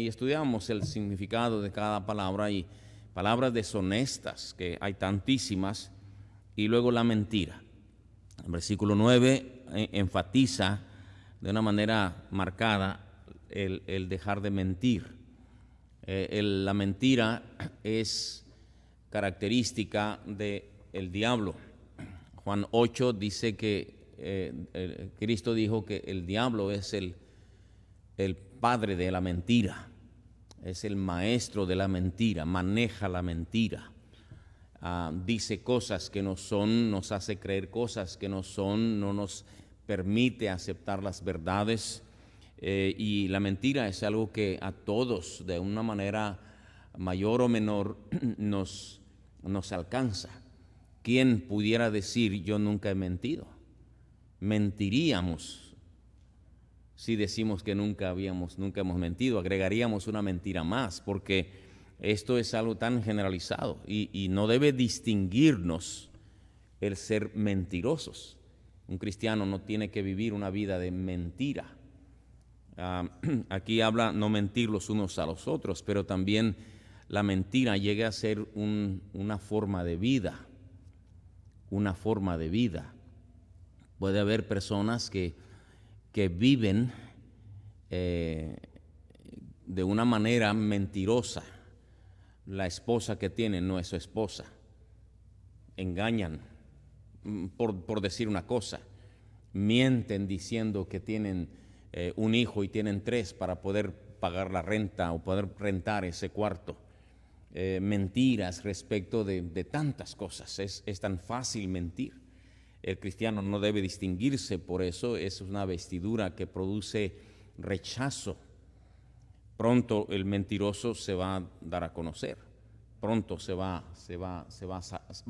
y estudiamos el significado de cada palabra y palabras deshonestas, que hay tantísimas, y luego la mentira. El versículo 9 enfatiza de una manera marcada el dejar de mentir. La mentira es característica del diablo. Juan 8 dice que Cristo dijo que el diablo es el padre de la mentira, es el maestro de la mentira, maneja la mentira. Dice cosas que no son, nos hace creer cosas que no son, no nos permite aceptar las verdades. Y la mentira es algo que a todos, de una manera mayor o menor, nos alcanza. ¿Quién pudiera decir yo nunca he mentido? Mentiríamos si decimos que nunca hemos mentido. Agregaríamos una mentira más, porque esto es algo tan generalizado y no debe distinguirnos el ser mentirosos. Un cristiano no tiene que vivir una vida de mentira. Aquí habla no mentir los unos a los otros, pero también la mentira llega a ser una forma de vida. Una forma de vida. Puede haber personas que viven de una manera mentirosa. La esposa que tienen no es su esposa. Engañan, por decir una cosa. Mienten diciendo que tienen un hijo y tienen 3 para poder pagar la renta o poder rentar ese cuarto. Mentiras respecto de tantas cosas. Es tan fácil mentir. El cristiano no debe distinguirse por eso. Es una vestidura que produce rechazo. Pronto el mentiroso se va a dar a conocer. Pronto va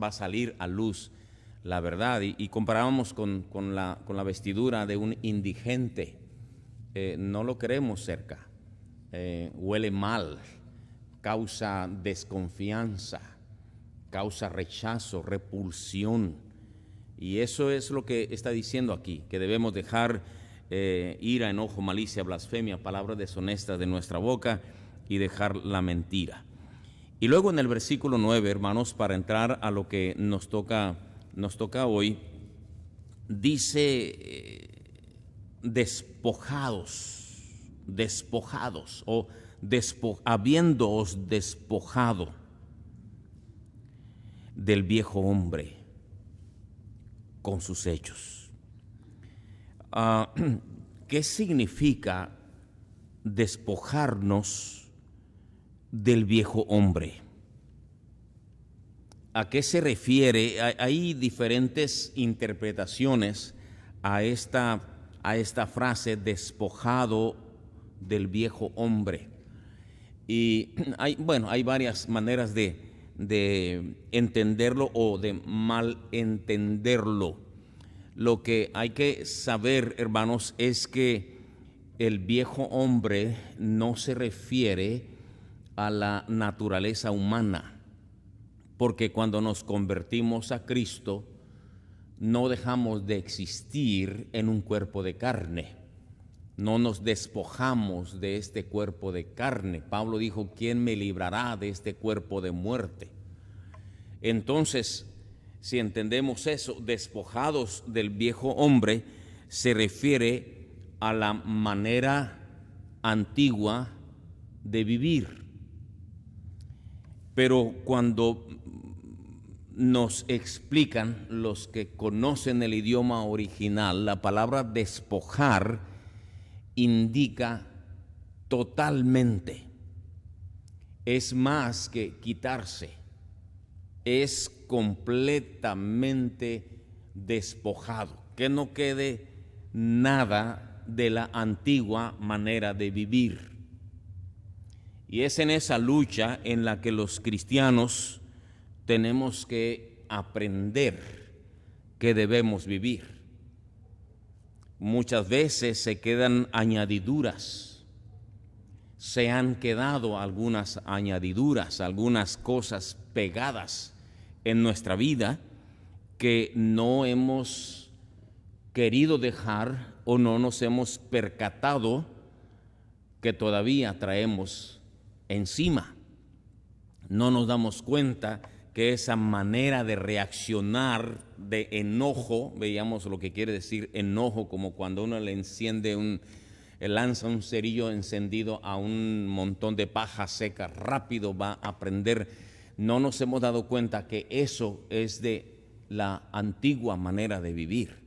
a salir a luz la verdad. Y comparábamos con la vestidura de un indigente. No lo queremos cerca. Huele mal, causa desconfianza, causa rechazo, repulsión. Y eso es lo que está diciendo aquí, que debemos dejar ira, enojo, malicia, blasfemia, palabras deshonestas de nuestra boca y dejar la mentira. Y luego en el versículo 9, hermanos, para entrar a lo que nos toca hoy, dice despojados o habiéndoos despojado del viejo hombre con sus hechos. ¿Qué significa despojarnos del viejo hombre? ¿A qué se refiere? Hay diferentes interpretaciones a esta frase, despojado del viejo hombre. Y hay varias maneras de entenderlo o de mal entenderlo. Lo que hay que saber, hermanos, es que el viejo hombre no se refiere a la naturaleza humana, porque cuando nos convertimos a Cristo, no dejamos de existir en un cuerpo de carne. No nos despojamos de este cuerpo de carne. Pablo dijo, ¿quién me librará de este cuerpo de muerte? Entonces, si entendemos eso, despojados del viejo hombre, se refiere a la manera antigua de vivir. Pero cuando nos explican los que conocen el idioma original, la palabra despojar indica totalmente. Es más que quitarse. Es completamente despojado. Que no quede nada de la antigua manera de vivir. Y es en esa lucha en la que los cristianos tenemos que aprender que debemos vivir. Muchas veces se quedan añadiduras, se han quedado algunas añadiduras, algunas cosas pegadas en nuestra vida que no hemos querido dejar o no nos hemos percatado que todavía traemos encima. No nos damos cuenta que esa manera de reaccionar de enojo, veíamos lo que quiere decir enojo, como cuando uno le lanza un cerillo encendido a un montón de paja seca, rápido va a prender. No nos hemos dado cuenta que eso es de la antigua manera de vivir,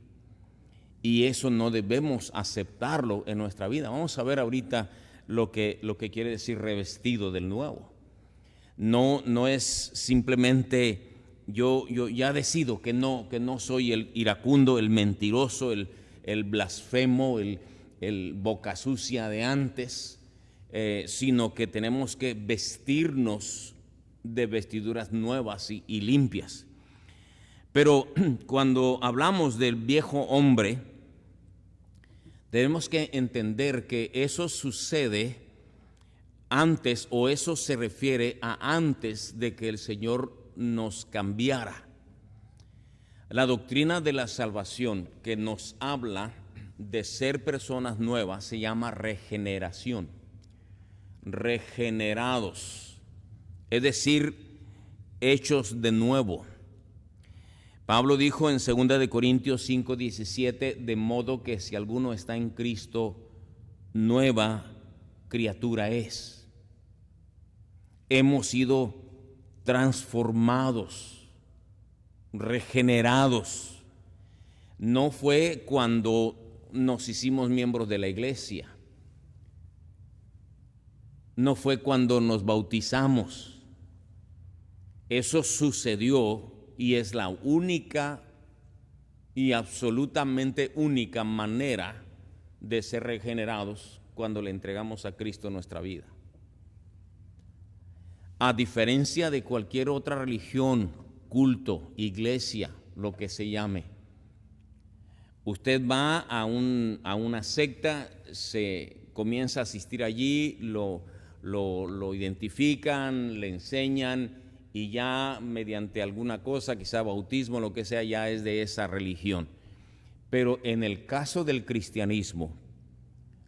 y eso no debemos aceptarlo en nuestra vida. Vamos a ver ahorita lo que quiere decir revestido del nuevo. No es simplemente yo ya decido que no soy el iracundo, el mentiroso, el blasfemo, el boca sucia de antes, sino que tenemos que vestirnos de vestiduras nuevas y limpias. Pero cuando hablamos del viejo hombre, tenemos que entender que eso sucede antes, o eso se refiere a antes de que el Señor nos cambiara. La doctrina de la salvación que nos habla de ser personas nuevas se llama regeneración. Regenerados, es decir, hechos de nuevo. Pablo dijo en 2 Corintios 5:17, de modo que si alguno está en Cristo, nueva criatura es. Hemos sido transformados, regenerados. No fue cuando nos hicimos miembros de la iglesia, no fue cuando nos bautizamos. Eso sucedió y es la única y absolutamente única manera de ser regenerados cuando le entregamos a Cristo nuestra vida. A diferencia de cualquier otra religión, culto, iglesia, lo que se llame, usted va a una secta, se comienza a asistir allí, lo identifican, le enseñan, y ya mediante alguna cosa, quizá bautismo, lo que sea, ya es de esa religión. Pero en el caso del cristianismo,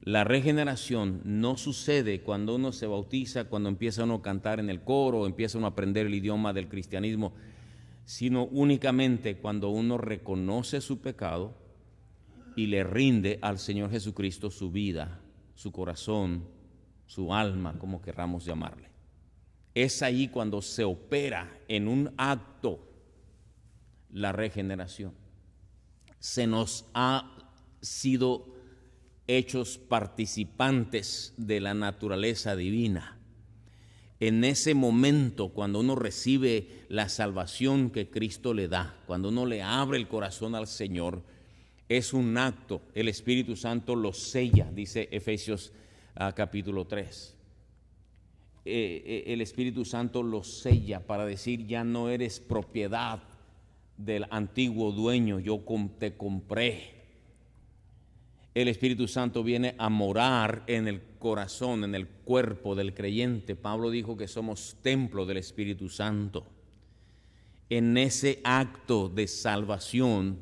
la regeneración no sucede cuando uno se bautiza, cuando empieza uno a cantar en el coro, empieza uno a aprender el idioma del cristianismo, sino únicamente cuando uno reconoce su pecado y le rinde al Señor Jesucristo su vida, su corazón, su alma, como querramos llamarle. Es ahí cuando se opera en un acto la regeneración. Se nos ha sido hechos participantes de la naturaleza divina. En ese momento, cuando uno recibe la salvación que Cristo le da, cuando uno le abre el corazón al Señor, es un acto. El Espíritu Santo lo sella, dice Efesios capítulo 3. El Espíritu Santo lo sella para decir: ya no eres propiedad del antiguo dueño, yo te compré. El Espíritu Santo viene a morar en el corazón, en el cuerpo del creyente. Pablo dijo que somos templo del Espíritu Santo. En ese acto de salvación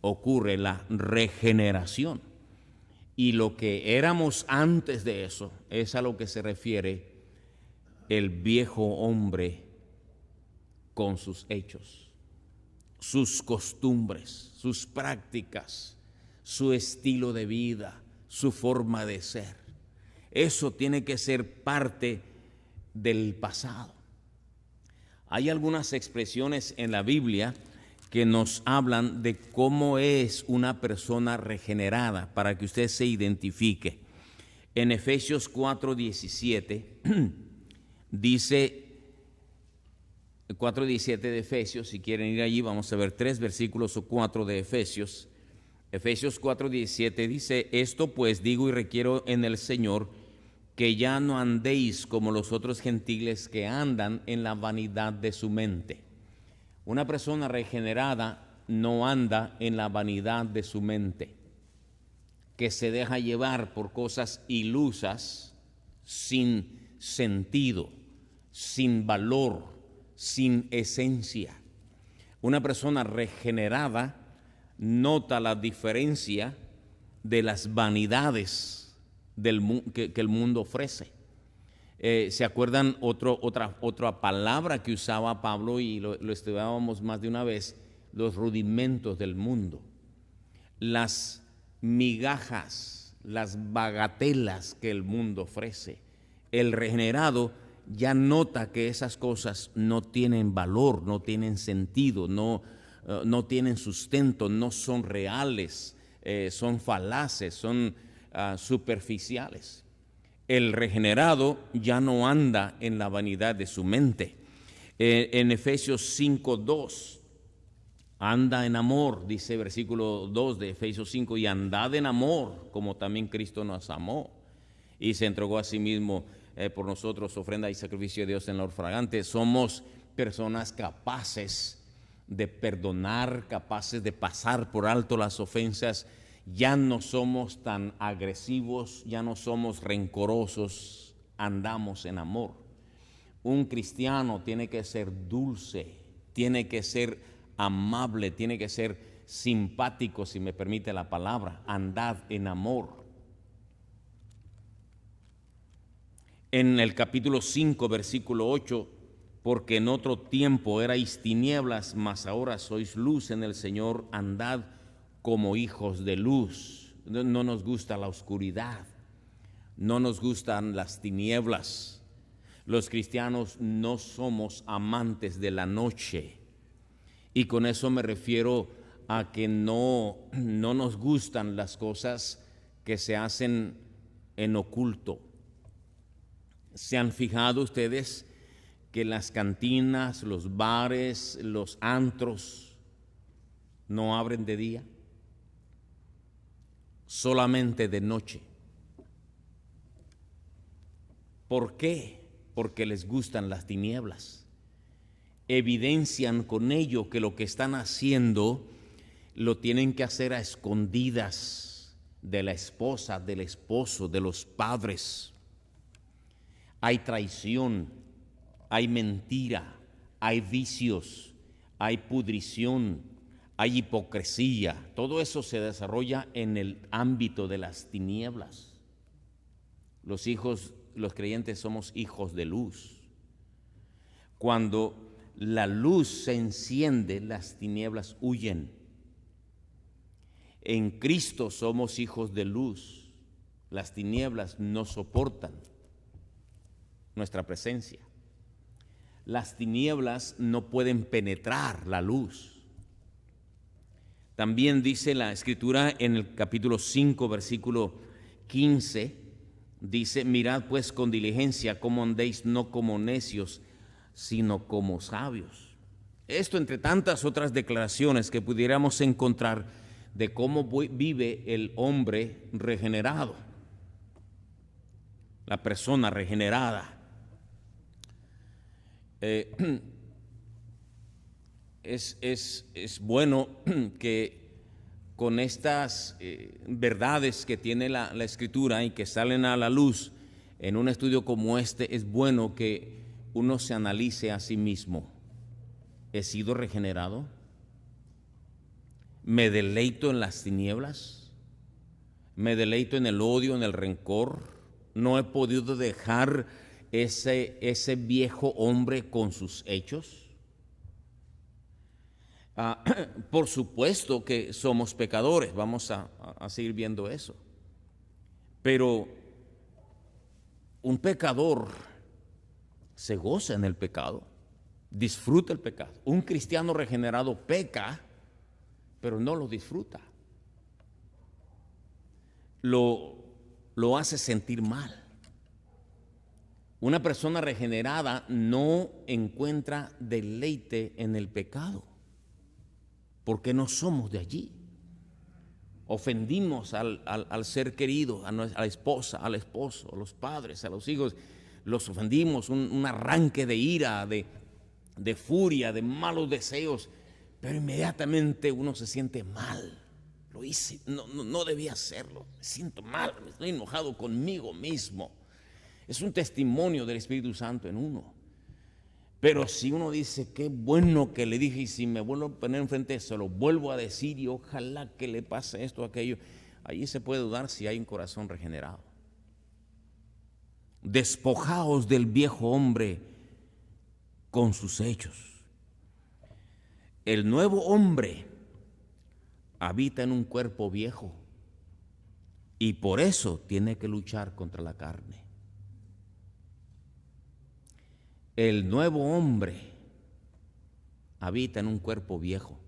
ocurre la regeneración. Y lo que éramos antes de eso es a lo que se refiere el viejo hombre con sus hechos, sus costumbres, sus prácticas, su estilo de vida, su forma de ser. Eso tiene que ser parte del pasado. Hay algunas expresiones en la Biblia que nos hablan de cómo es una persona regenerada, para que usted se identifique. En Efesios 4:17 dice, 4:17 de Efesios, si quieren ir allí, vamos a ver 3 versículos o 4 de Efesios. Efesios 4:17 dice: esto pues digo y requiero en el Señor, que ya no andéis como los otros gentiles que andan en la vanidad de su mente. Una persona regenerada no anda en la vanidad de su mente, que se deja llevar por cosas ilusas, sin sentido, sin valor, sin esencia. Una persona regenerada nota la diferencia de las vanidades que el mundo ofrece. ¿Se acuerdan otra palabra que usaba Pablo y lo estudiábamos más de una vez? Los rudimentos del mundo, las migajas, las bagatelas que el mundo ofrece. El regenerado ya nota que esas cosas no tienen valor, no tienen sentido, no tienen sustento, no son reales, son falaces, son superficiales. El regenerado ya no anda en la vanidad de su mente. En Efesios 5:2, anda en amor, dice versículo 2 de Efesios 5, y andad en amor, como también Cristo nos amó y se entregó a sí mismo por nosotros, ofrenda y sacrificio de Dios en olor fragante. Somos personas capaces de perdonar, capaces de pasar por alto las ofensas. Ya no somos tan agresivos, ya no somos rencorosos, andamos en amor. Un cristiano tiene que ser dulce, tiene que ser amable, tiene que ser simpático, si me permite la palabra. Andad en amor. En el capítulo 5, versículo 8, porque en otro tiempo erais tinieblas, mas ahora sois luz en el Señor, andad como hijos de luz. No nos gusta la oscuridad, no nos gustan las tinieblas. Los cristianos no somos amantes de la noche, y con eso me refiero a que no nos gustan las cosas que se hacen en oculto. ¿Se han fijado ustedes que las cantinas, los bares, los antros no abren de día? Solamente de noche. ¿Por qué? Porque les gustan las tinieblas. Evidencian con ello que lo que están haciendo lo tienen que hacer a escondidas de la esposa, del esposo, de los padres. Hay traición, hay mentira, hay vicios, hay pudrición, hay hipocresía. Todo eso se desarrolla en el ámbito de las tinieblas. Los creyentes somos hijos de luz. Cuando la luz se enciende, las tinieblas huyen. En Cristo somos hijos de luz. Las tinieblas no soportan nuestra presencia. Las tinieblas no pueden penetrar la luz. También dice la Escritura en el capítulo 5, versículo 15, dice: mirad pues con diligencia cómo andéis, no como necios, sino como sabios. Esto entre tantas otras declaraciones que pudiéramos encontrar de cómo vive el hombre regenerado, la persona regenerada. Es bueno que con estas verdades que tiene la Escritura y que salen a la luz en un estudio como este, es bueno que uno se analice a sí mismo. ¿He sido regenerado? ¿Me deleito en las tinieblas? ¿Me deleito en el odio, en el rencor? ¿No he podido dejar ese viejo hombre con sus hechos? Por supuesto que somos pecadores, vamos a seguir viendo eso. Pero un pecador se goza en el pecado, disfruta el pecado. Un cristiano regenerado peca, pero no lo disfruta. Lo hace sentir mal. Una persona regenerada no encuentra deleite en el pecado, porque no somos de allí. Ofendimos al ser querido, a la esposa, al esposo, a los padres, a los hijos. Los ofendimos, un arranque de ira, de furia, de malos deseos, pero inmediatamente uno se siente mal. Lo hice, no debía hacerlo, me siento mal, me estoy enojado conmigo mismo. Es un testimonio del Espíritu Santo en uno. Pero si uno dice, qué bueno que le dije, y si me vuelvo a poner enfrente, se lo vuelvo a decir y ojalá que le pase esto o aquello, ahí se puede dudar si hay un corazón regenerado. Despojaos del viejo hombre con sus hechos. El nuevo hombre habita en un cuerpo viejo y por eso tiene que luchar contra la carne. El nuevo hombre habita en un cuerpo viejo.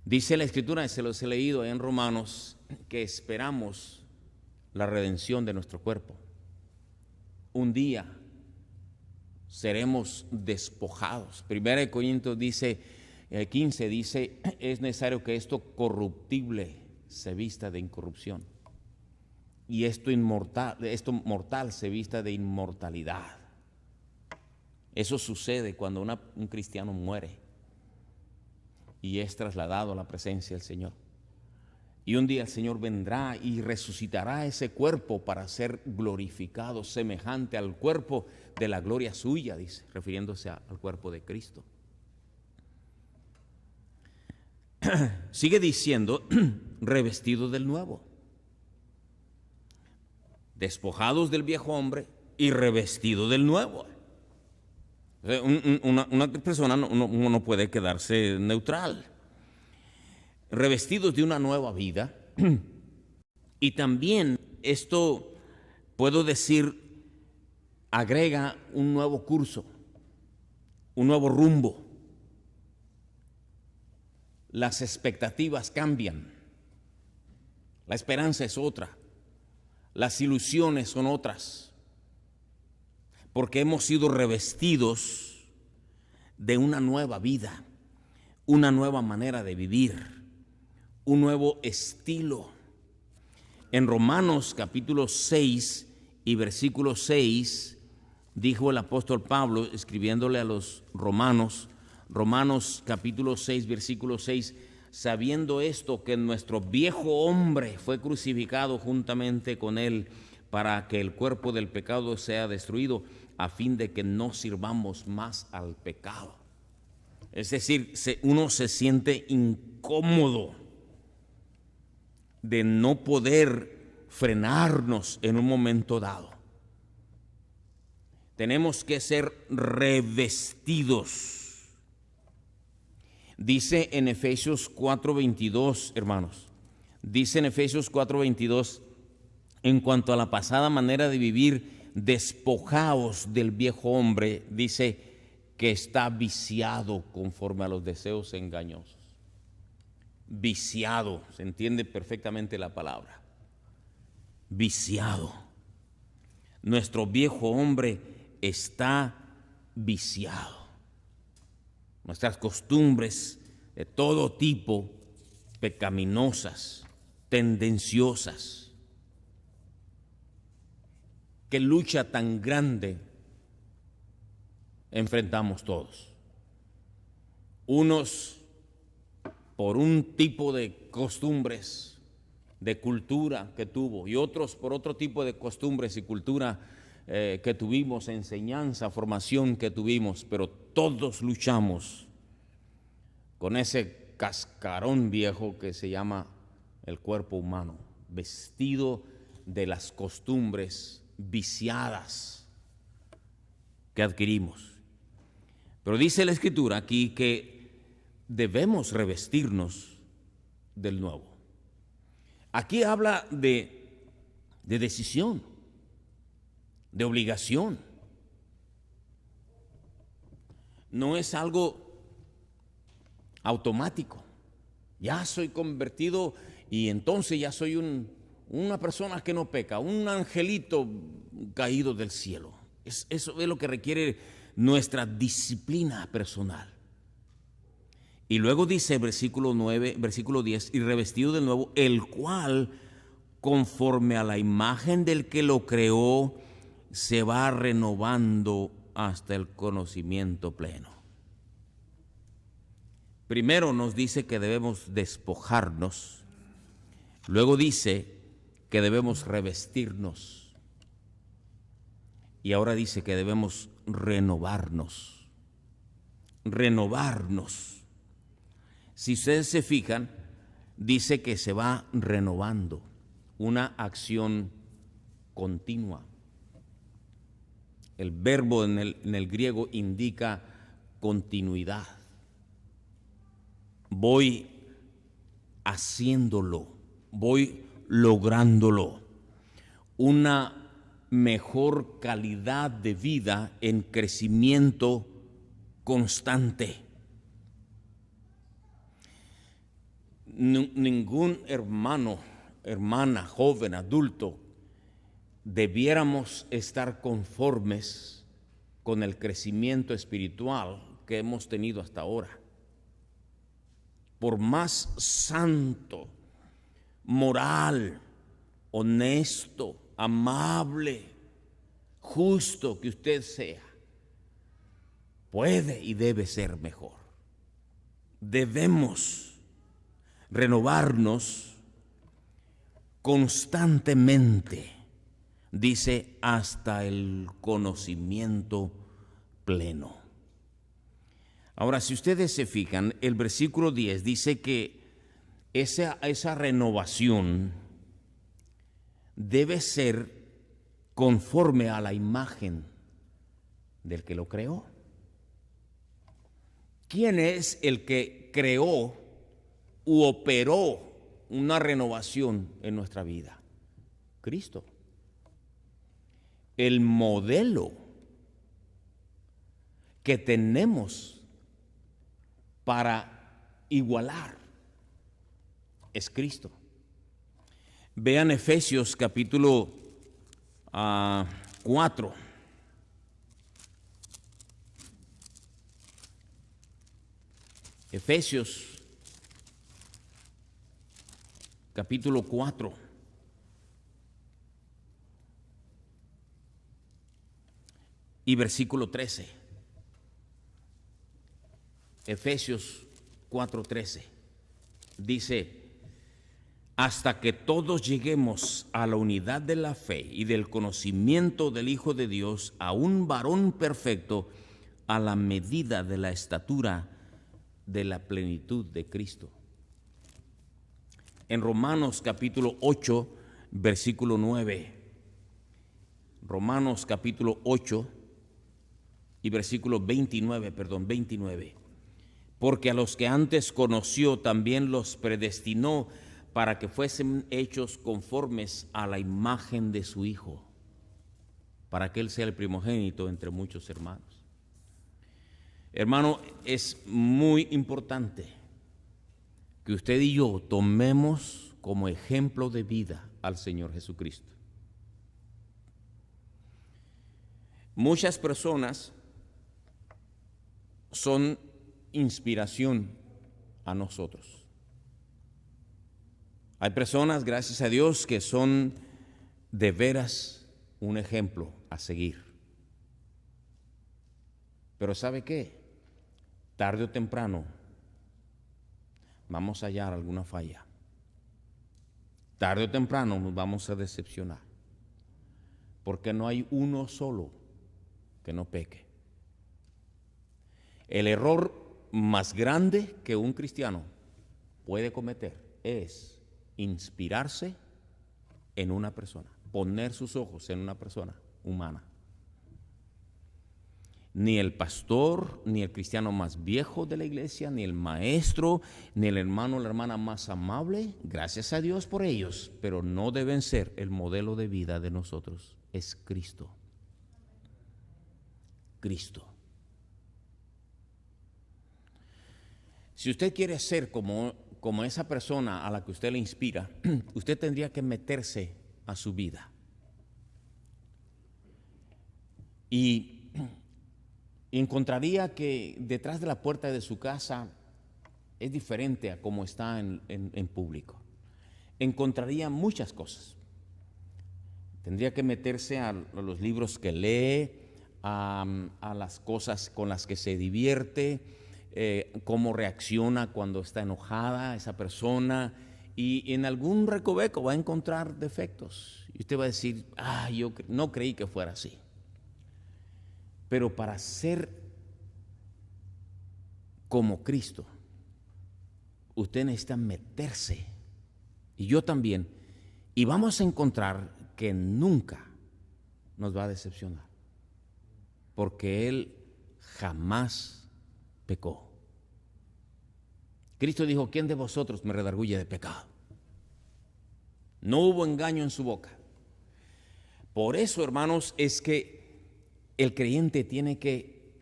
Dice la Escritura, se los he leído en Romanos, que esperamos la redención de nuestro cuerpo. Un día seremos despojados. 1 Corintios 15 dice, es necesario que esto corruptible se vista de incorrupción y esto mortal se vista de inmortalidad. Eso sucede cuando un cristiano muere y es trasladado a la presencia del Señor. Y un día el Señor vendrá y resucitará ese cuerpo para ser glorificado, semejante al cuerpo de la gloria suya, dice, refiriéndose al cuerpo de Cristo. Sigue diciendo, revestidos del nuevo, despojados del viejo hombre y revestidos del nuevo. Una persona no puede quedarse neutral. Revestidos de una nueva vida. Y también esto, puedo decir, agrega un nuevo curso, un nuevo rumbo. Las expectativas cambian. La esperanza es otra. Las ilusiones son otras. Porque hemos sido revestidos de una nueva vida, una nueva manera de vivir, un nuevo estilo. En Romanos capítulo 6 y versículo 6, dijo el apóstol Pablo, escribiéndole a los romanos, Romanos capítulo 6, versículo 6, sabiendo esto, que nuestro viejo hombre fue crucificado juntamente con él, para que el cuerpo del pecado sea destruido, a fin de que no sirvamos más al pecado. Es decir, uno se siente incómodo de no poder frenarnos en un momento dado. Tenemos que ser revestidos. Dice en Efesios 4:22, hermanos, dice en Efesios 4:22, en cuanto a la pasada manera de vivir, despojaos del viejo hombre, dice, que está viciado conforme a los deseos engañosos. Viciado, se entiende perfectamente la palabra. Viciado. Nuestro viejo hombre está viciado. Nuestras costumbres de todo tipo, pecaminosas, tendenciosas. ¿Qué lucha tan grande enfrentamos todos? Unos por un tipo de costumbres, de cultura que tuvo, y otros por otro tipo de costumbres y cultura que tuvimos, enseñanza, formación que tuvimos, pero todos luchamos con ese cascarón viejo que se llama el cuerpo humano, vestido de las costumbres viciadas que adquirimos. Pero dice la Escritura aquí que debemos revestirnos del nuevo. Aquí habla de decisión, de obligación. No es algo automático. Ya soy convertido y entonces ya soy una persona que no peca, un angelito caído del cielo. Eso es lo que requiere nuestra disciplina personal. Y luego dice versículo 9, versículo 10, y revestido del nuevo, el cual, conforme a la imagen del que lo creó, se va renovando hasta el conocimiento pleno. Primero nos dice que debemos despojarnos, luego dice que debemos revestirnos y ahora dice que debemos renovarnos. Renovarnos. Si ustedes se fijan, dice que se va renovando, una acción continua. El verbo en el griego indica continuidad. Voy haciéndolo, voy lográndolo. Una mejor calidad de vida en crecimiento constante. Ningún hermano, hermana, joven, adulto, debiéramos estar conformes con el crecimiento espiritual que hemos tenido hasta ahora. Por más santo, moral, honesto, amable, justo que usted sea, puede y debe ser mejor. Debemos renovarnos constantemente, dice, hasta el conocimiento pleno. Ahora, si ustedes se fijan, el versículo 10 dice que esa renovación debe ser conforme a la imagen del que lo creó. ¿Quién es el que creó u operó una renovación en nuestra vida? Cristo. El modelo que tenemos para igualar es Cristo. Vean Efesios capítulo 4. Efesios capítulo 4. Y versículo 13. Efesios 4:13. Dice: hasta que todos lleguemos a la unidad de la fe y del conocimiento del Hijo de Dios, a un varón perfecto, a la medida de la estatura de la plenitud de Cristo. En Romanos capítulo 8, versículo 9. Romanos capítulo 8 y versículo 29. Porque a los que antes conoció también los predestinó para que fuesen hechos conformes a la imagen de su Hijo, para que Él sea el primogénito entre muchos hermanos. Hermano, es muy importante que usted y yo tomemos como ejemplo de vida al Señor Jesucristo. Muchas personas son inspiración a nosotros. Hay personas, gracias a Dios, que son de veras un ejemplo a seguir. Pero ¿sabe qué? Tarde o temprano vamos a hallar alguna falla. Tarde o temprano nos vamos a decepcionar. Porque no hay uno solo que no peque. El error más grande que un cristiano puede cometer es inspirarse en una persona, poner sus ojos en una persona humana. Ni el pastor, ni el cristiano más viejo de la iglesia, ni el maestro, ni el hermano o la hermana más amable, gracias a Dios por ellos, pero no deben ser el modelo de vida de nosotros. Es Cristo. Cristo. Si usted quiere ser como esa persona a la que usted le inspira, usted tendría que meterse a su vida. Y encontraría que detrás de la puerta de su casa es diferente a como está en público. Encontraría muchas cosas. Tendría que meterse a los libros que lee, a las cosas con las que se divierte, cómo reacciona cuando está enojada esa persona, y en algún recoveco va a encontrar defectos. Y usted va a decir, yo no creí que fuera así. Pero para ser como Cristo, usted necesita meterse, y yo también, y vamos a encontrar que nunca nos va a decepcionar. porque Él jamás pecó. Cristo dijo: ¿quién de vosotros me redarguye de pecado? No hubo engaño en su boca. Por eso, hermanos, es que el creyente tiene que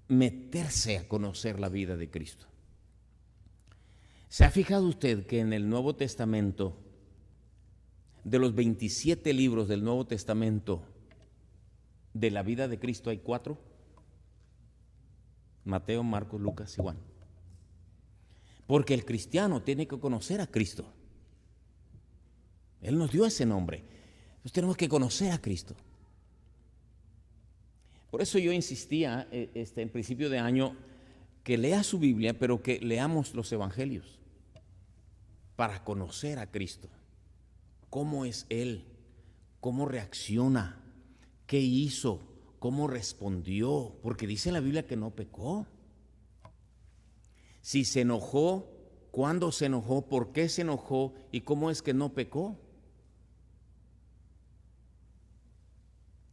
meterse a conocer la vida de Cristo. ¿Se ha fijado usted que en el Nuevo Testamento, de los 27 libros del Nuevo Testamento, de la vida de Cristo hay 4? Mateo, Marcos, Lucas y Juan. Porque el cristiano tiene que conocer a Cristo. Él nos dio ese nombre. Entonces tenemos que conocer a Cristo. Por eso yo insistía en principio de año que lea su Biblia, pero que leamos los evangelios para conocer a Cristo. ¿Cómo es Él? ¿Cómo reacciona? ¿Qué hizo? ¿Cómo respondió? Porque dice en la Biblia que no pecó. Si se enojó, ¿cuándo se enojó? ¿Por qué se enojó? ¿Y cómo es que no pecó?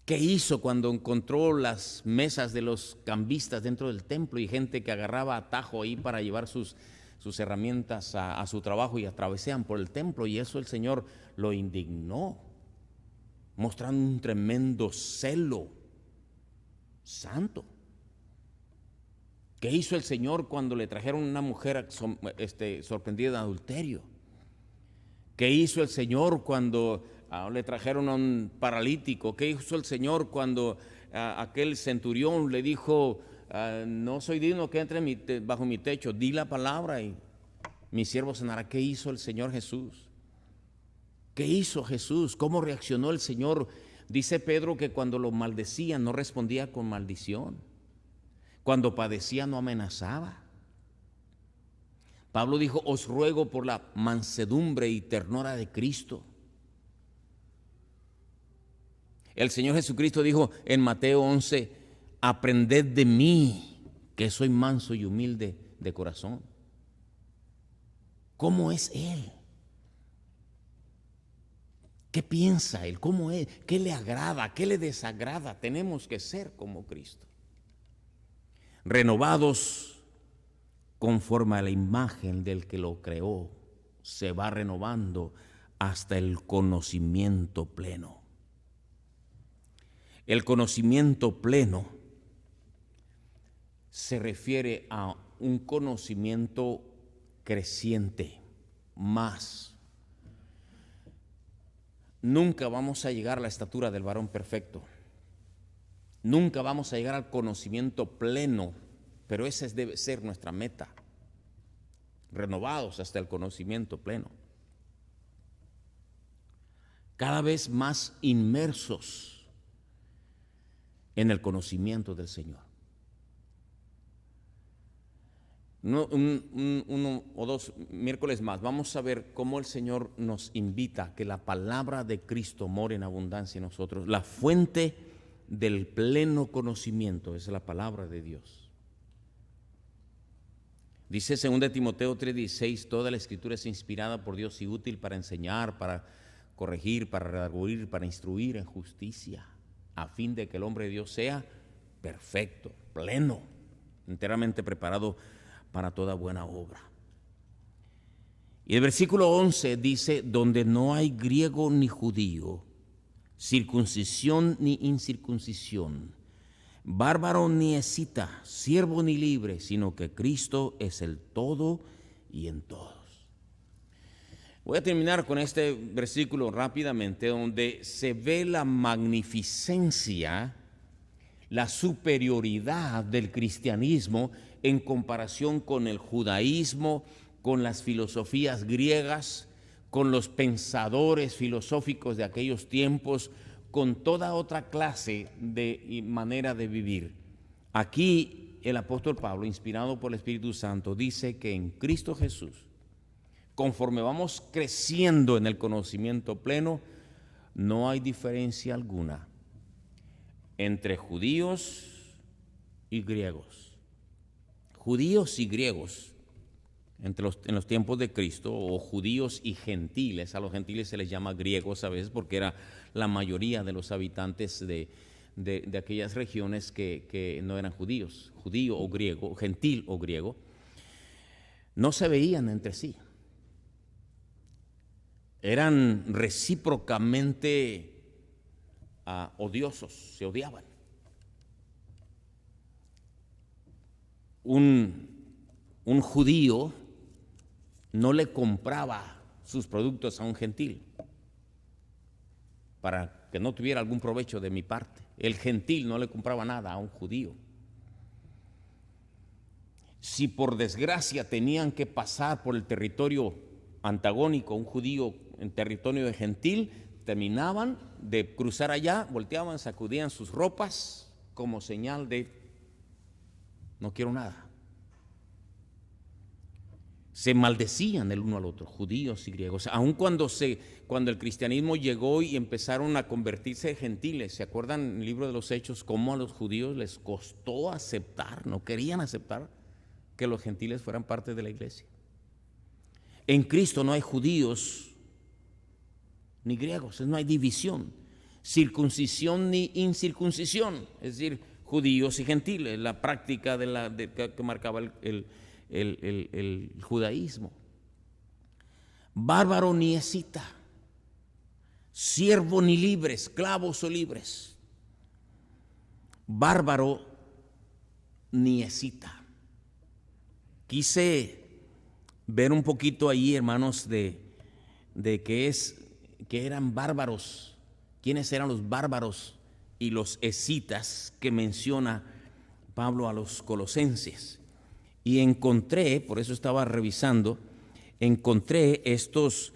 ¿Qué hizo cuando encontró las mesas de los cambistas dentro del templo y gente que agarraba atajo ahí para llevar sus herramientas a su trabajo y atravesaban por el templo? Y eso el Señor lo indignó, mostrando un tremendo celo santo. ¿Qué hizo el Señor cuando le trajeron una mujer sorprendida de adulterio? ¿Qué hizo el Señor cuando le trajeron a un paralítico? ¿Qué hizo el Señor cuando aquel centurión le dijo: no soy digno que entre bajo mi techo, di la palabra y mi siervo sanará? ¿Qué hizo el Señor Jesús? ¿Qué hizo Jesús? ¿Cómo reaccionó el Señor? Dice Pedro que cuando lo maldecían no respondía con maldición. Cuando padecía no amenazaba. Pablo dijo: os ruego por la mansedumbre y ternura de Cristo. El Señor Jesucristo dijo en Mateo 11: aprended de mí, que soy manso y humilde de corazón. ¿Cómo es Él? ¿Qué piensa Él? ¿Cómo es? ¿Qué le agrada? ¿Qué le desagrada? Tenemos que ser como Cristo. Renovados conforme a la imagen del que lo creó, se va renovando hasta el conocimiento pleno. El conocimiento pleno se refiere a un conocimiento creciente, más. Nunca vamos a llegar a la estatura del varón perfecto. Nunca vamos a llegar al conocimiento pleno, pero esa debe ser nuestra meta. Renovados hasta el conocimiento pleno. Cada vez más inmersos en el conocimiento del Señor. Uno o dos miércoles más vamos a ver cómo el Señor nos invita a que la palabra de Cristo more en abundancia en nosotros. La fuente del pleno conocimiento es la palabra de Dios. Dice 2 Timoteo 3:16: toda la escritura es inspirada por Dios y útil para enseñar, para corregir, para redarguir, para instruir en justicia, a fin de que el hombre de Dios sea perfecto, pleno, enteramente preparado para toda buena obra. Y el versículo 11 dice: donde no hay griego ni judío, circuncisión ni incircuncisión, bárbaro ni escita, siervo ni libre, sino que Cristo es el todo y en todos. Voy a terminar con este versículo rápidamente, donde se ve la magnificencia, la superioridad del cristianismo en comparación con el judaísmo, con las filosofías griegas, con los pensadores filosóficos de aquellos tiempos, con toda otra clase de manera de vivir. Aquí el apóstol Pablo, inspirado por el Espíritu Santo, dice que en Cristo Jesús, conforme vamos creciendo en el conocimiento pleno, no hay diferencia alguna entre judíos y griegos. Judíos y griegos en los tiempos de Cristo, o judíos y gentiles. A los gentiles se les llama griegos a veces porque era la mayoría de los habitantes de de aquellas regiones que no eran judíos, judío o griego, gentil o griego, no se veían entre sí. Eran recíprocamente odiosos, se odiaban. Un judío no le compraba sus productos a un gentil para que no tuviera algún provecho de mi parte. El gentil no le compraba nada a un judío. Si por desgracia tenían que pasar por el territorio antagónico, un judío en territorio de gentil, terminaban de cruzar allá, volteaban, sacudían sus ropas como señal de no quiero nada. Se maldecían el uno al otro, judíos y griegos. Aun cuando el cristianismo llegó y empezaron a convertirse gentiles, ¿se acuerdan en el libro de los Hechos cómo a los judíos les costó aceptar, no querían aceptar que los gentiles fueran parte de la iglesia? En Cristo no hay judíos ni griegos, no hay división, circuncisión ni incircuncisión, es decir, judíos y gentiles, la práctica que marcaba el judaísmo. Bárbaro ni escita, siervo ni libre, esclavos o libres. Bárbaro ni escita. Quise ver un poquito ahí, hermanos, de que eran bárbaros, quiénes eran los bárbaros y los escitas que menciona Pablo a los colosenses. Y encontré, por eso estaba revisando, encontré estos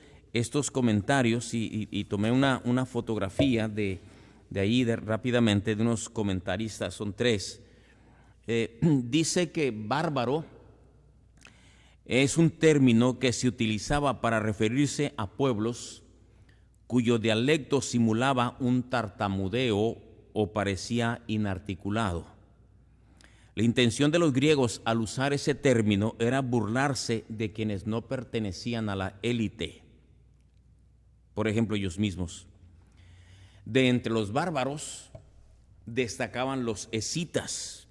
comentarios y tomé una fotografía de ahí rápidamente de unos comentaristas, son tres. Dice que bárbaro es un término que se utilizaba para referirse a pueblos cuyo dialecto simulaba un tartamudeo o parecía inarticulado. La intención de los griegos al usar ese término era burlarse de quienes no pertenecían a la élite, por ejemplo, ellos mismos. De entre los bárbaros destacaban los escitas.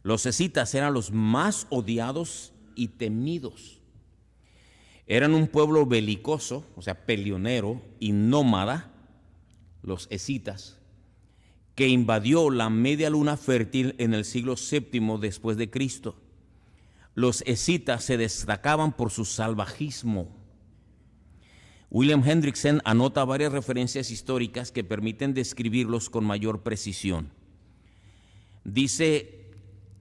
Los escitas eran los más odiados y temidos. Eran un pueblo belicoso, o sea, peleonero y nómada, los escitas, que invadió la media luna fértil en el siglo VII después de Cristo. Los escitas se destacaban por su salvajismo. William Hendrickson anota varias referencias históricas que permiten describirlos con mayor precisión. Dice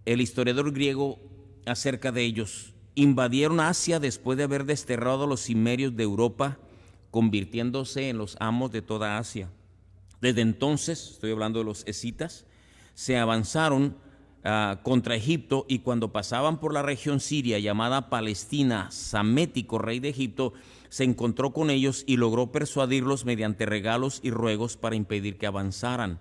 el historiador griego acerca de ellos: invadieron Asia después de haber desterrado a los cimerios de Europa, convirtiéndose en los amos de toda Asia. Desde entonces, estoy hablando de los escitas, se avanzaron contra Egipto, y cuando pasaban por la región siria llamada Palestina, Samético, rey de Egipto, se encontró con ellos y logró persuadirlos mediante regalos y ruegos para impedir que avanzaran.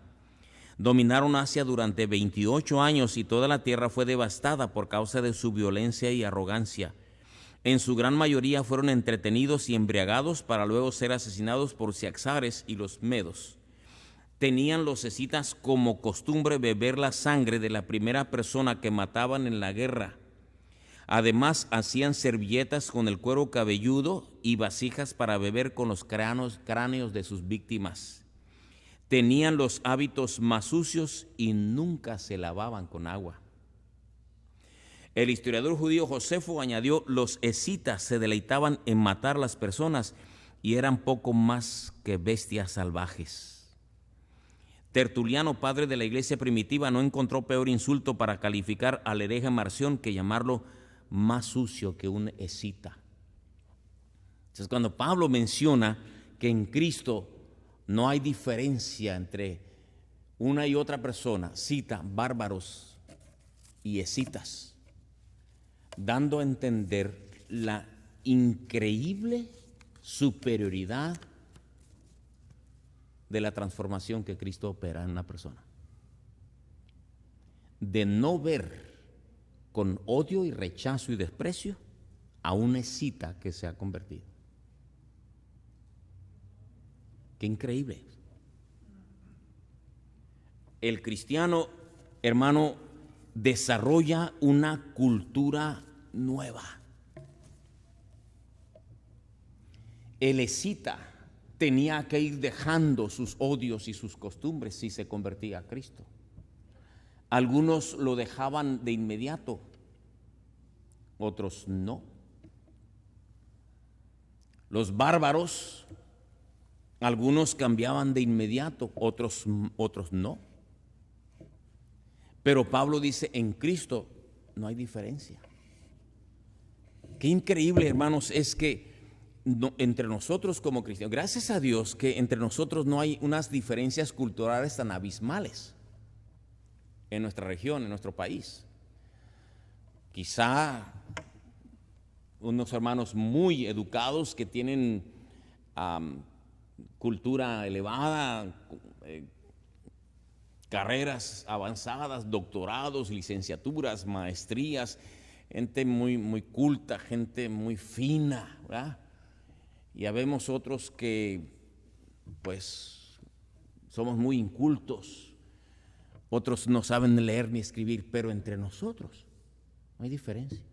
Dominaron Asia durante 28 años y toda la tierra fue devastada por causa de su violencia y arrogancia. En su gran mayoría fueron entretenidos y embriagados para luego ser asesinados por Ciaxares y los medos. Tenían los escitas como costumbre beber la sangre de la primera persona que mataban en la guerra. Además, hacían servilletas con el cuero cabelludo y vasijas para beber con los cráneos de sus víctimas. Tenían los hábitos más sucios y nunca se lavaban con agua. El historiador judío Josefo añadió: los escitas se deleitaban en matar a las personas y eran poco más que bestias salvajes. Tertuliano, padre de la iglesia primitiva, no encontró peor insulto para calificar al hereje Marción que llamarlo más sucio que un escita. Entonces, cuando Pablo menciona que en Cristo no hay diferencia entre una y otra persona, cita bárbaros y escitas, dando a entender la increíble superioridad de la transformación que Cristo opera en una persona. De no ver con odio y rechazo y desprecio a una escita que se ha convertido. Qué increíble. el cristiano, hermano, desarrolla una cultura nueva. El escita tenía que ir dejando sus odios y sus costumbres si se convertía a Cristo. Algunos lo dejaban de inmediato, otros no. Los bárbaros, algunos cambiaban de inmediato, otros no. Pero Pablo dice, en Cristo no hay diferencia. Qué increíble, hermanos, es que entre nosotros como cristianos, gracias a Dios que entre nosotros no hay unas diferencias culturales tan abismales en nuestra región, en nuestro país. Quizá unos hermanos muy educados que tienen cultura elevada, carreras avanzadas, doctorados, licenciaturas, maestrías, gente muy culta, gente muy fina, ¿verdad? Y habemos otros que pues somos muy incultos, otros no saben leer ni escribir, pero entre nosotros no hay diferencia.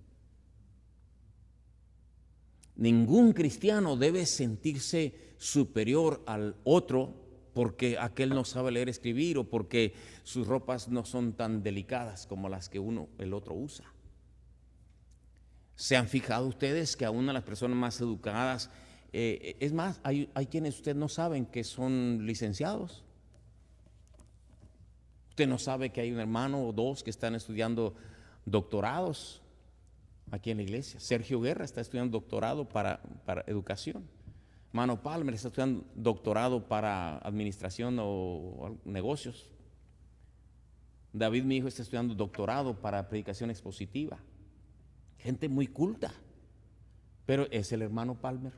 Ningún cristiano debe sentirse superior al otro porque aquel no sabe leer, escribir o porque sus ropas no son tan delicadas como las que el otro usa. ¿Se han fijado ustedes que aún a las personas más educadas, es más, hay quienes ustedes no saben que son licenciados? Usted no sabe que hay un hermano o dos que están estudiando doctorados aquí en la iglesia. Sergio Guerra está estudiando doctorado para educación. Mano Palmer está estudiando doctorado para administración o negocios. David, mi hijo, está estudiando doctorado para predicación expositiva. Gente muy culta. Pero es el hermano Palmer,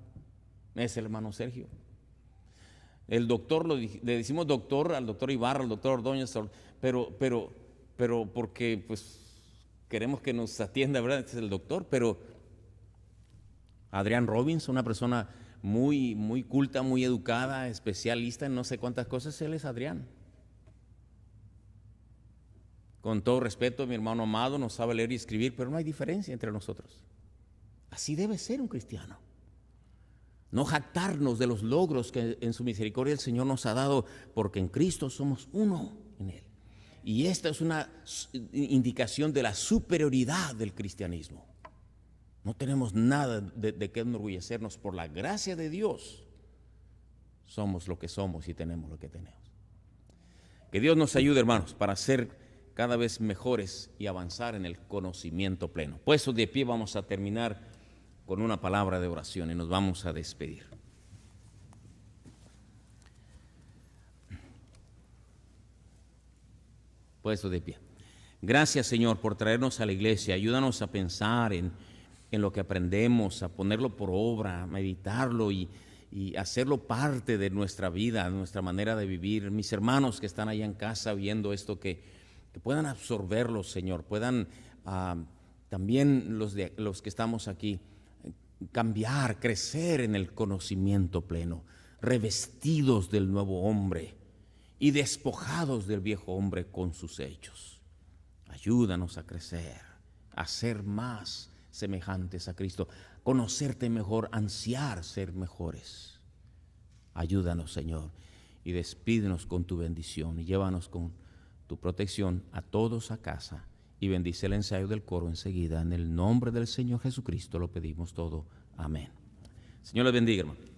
es el hermano Sergio. El doctor, le decimos doctor al doctor Ibarra, al doctor Ordóñez, pero porque pues queremos que nos atienda, ¿verdad? Este es el doctor, pero Adrián Robbins, una persona muy culta, muy educada, especialista en no sé cuántas cosas, él es Adrián. Con todo respeto, mi hermano amado no sabe leer y escribir, pero no hay diferencia entre nosotros. Así debe ser un cristiano. No jactarnos de los logros que en su misericordia el Señor nos ha dado, porque en Cristo somos uno en Él. Y esta es una indicación de la superioridad del cristianismo. No tenemos nada de qué enorgullecernos. Por la gracia de Dios somos lo que somos y tenemos lo que tenemos. Que Dios nos ayude, hermanos, para ser cada vez mejores y avanzar en el conocimiento pleno. Puestos de pie, vamos a terminar con una palabra de oración y nos vamos a despedir. Puestos de pie. Gracias, Señor, por traernos a la iglesia. Ayúdanos a pensar en lo que aprendemos, a ponerlo por obra, a meditarlo y hacerlo parte de nuestra vida, de nuestra manera de vivir. Mis hermanos que están allá en casa viendo esto, que puedan absorberlo, Señor, puedan también los que estamos aquí, cambiar, crecer en el conocimiento pleno, revestidos del nuevo hombre y despojados del viejo hombre con sus hechos. Ayúdanos a crecer, a ser más semejantes a Cristo, conocerte mejor, ansiar ser mejores. Ayúdanos, Señor, y despídenos con tu bendición y llévanos con tu protección a todos a casa y bendice el ensayo del coro enseguida. En el nombre del Señor Jesucristo lo pedimos todo. Amén. Señor les bendiga, hermano.